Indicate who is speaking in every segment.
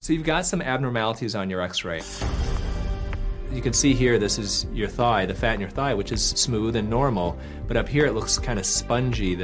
Speaker 1: So you've got some abnormalities on your x-ray. You can see here, this is your thigh, the fat in your thigh, which is smooth and normal, but up here it looks kind of spongy.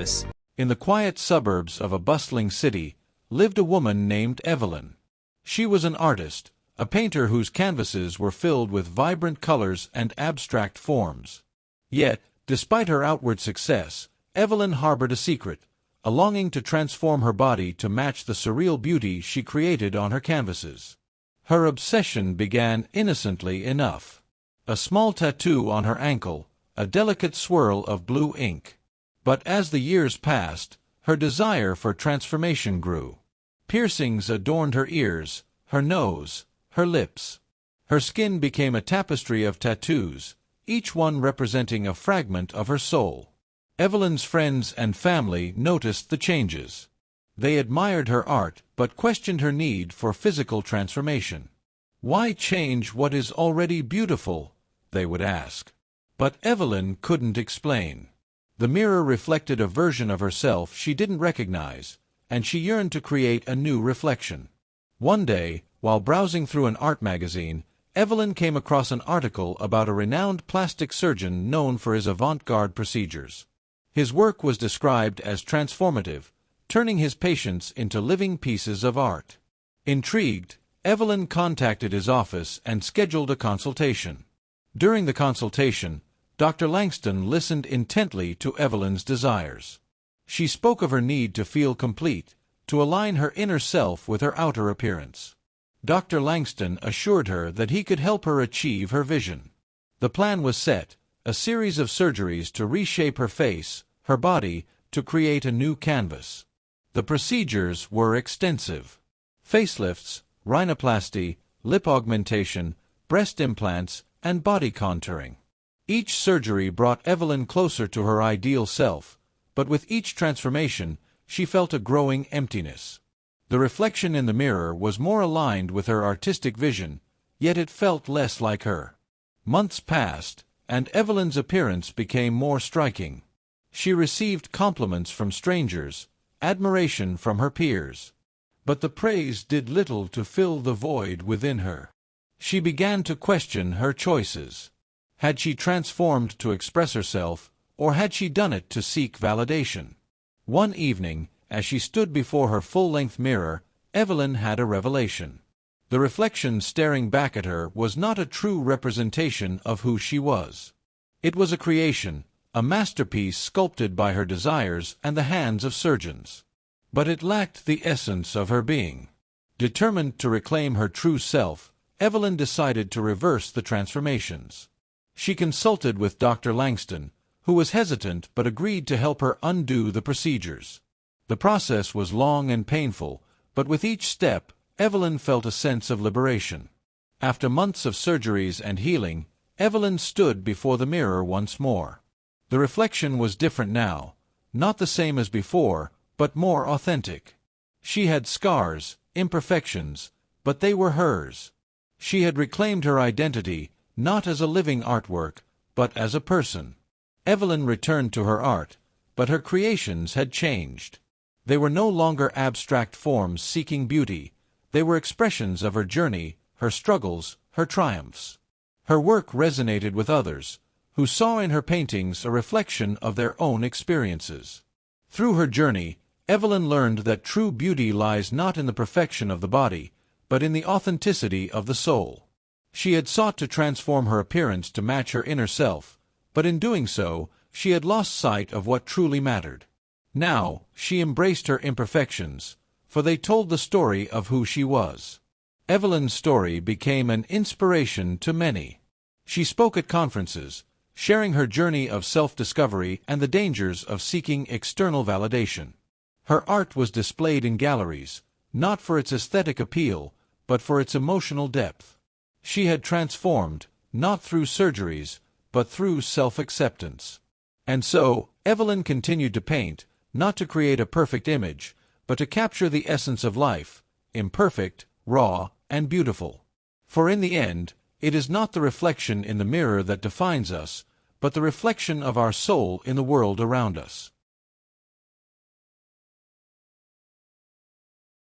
Speaker 2: In the quiet suburbs of a bustling city lived a woman named Evelyn. She was an artist, a painter whose canvases were filled with vibrant colors and abstract forms. Yet, despite her outward success, Evelyn harbored a secret, a longing to transform her body to match the surreal beauty she created on her canvases. Her obsession began innocently enough. A small tattoo on her ankle, a delicate swirl of blue ink. But as the years passed, her desire for transformation grew. Piercings adorned her ears, her nose, her lips. Her skin became a tapestry of tattoos, each one representing a fragment of her soul. Evelyn's friends and family noticed the changes. They admired her art, but questioned her need for physical transformation. "Why change what is already beautiful?" they would ask. But Evelyn couldn't explain. The mirror reflected a version of herself she didn't recognize, and she yearned to create a new reflection. One day, while browsing through an art magazine, Evelyn came across an article about a renowned plastic surgeon known for his avant-garde procedures. His work was described as transformative, turning his patients into living pieces of art. Intrigued, Evelyn contacted his office and scheduled a consultation. During the consultation, Dr. Langston listened intently to Evelyn's desires. She spoke of her need to feel complete, to align her inner self with her outer appearance. Dr. Langston assured her that he could help her achieve her vision. The plan was set, a series of surgeries to reshape her face, her body, to create a new canvas. The procedures were extensive. Facelifts, rhinoplasty, lip augmentation, breast implants, and body contouring. Each surgery brought Evelyn closer to her ideal self, but with each transformation, she felt a growing emptiness. The reflection in the mirror was more aligned with her artistic vision, yet it felt less like her. Months passed, and Evelyn's appearance became more striking. She received compliments from strangers, admiration from her peers. But the praise did little to fill the void within her. She began to question her choices. Had she transformed to express herself, or had she done it to seek validation? One evening, as she stood before her full-length mirror, Evelyn had a revelation. The reflection staring back at her was not a true representation of who she was. It was a creation, a masterpiece sculpted by her desires and the hands of surgeons. But it lacked the essence of her being. Determined to reclaim her true self, Evelyn decided to reverse the transformations. She consulted with Dr. Langston, who was hesitant but agreed to help her undo the procedures. The process was long and painful, but with each step, Evelyn felt a sense of liberation. After months of surgeries and healing, Evelyn stood before the mirror once more. The reflection was different now, not the same as before, but more authentic. She had scars, imperfections, but they were hers. She had reclaimed her identity, not as a living artwork, but as a person. Evelyn returned to her art, but her creations had changed. They were no longer abstract forms seeking beauty. They were expressions of her journey, her struggles, her triumphs. Her work resonated with others, who saw in her paintings a reflection of their own experiences. Through her journey, Evelyn learned that true beauty lies not in the perfection of the body, but in the authenticity of the soul. She had sought to transform her appearance to match her inner self, but in doing so, she had lost sight of what truly mattered. Now, she embraced her imperfections, for they told the story of who she was. Evelyn's story became an inspiration to many. She spoke at conferences, sharing her journey of self-discovery and the dangers of seeking external validation. Her art was displayed in galleries, not for its aesthetic appeal, but for its emotional depth. She had transformed, not through surgeries, but through self-acceptance. And so, Evelyn continued to paint, not to create a perfect image, but to capture the essence of life, imperfect, raw, and beautiful. For in the end, it is not the reflection in the mirror that defines us, but the reflection of our soul in the world around us.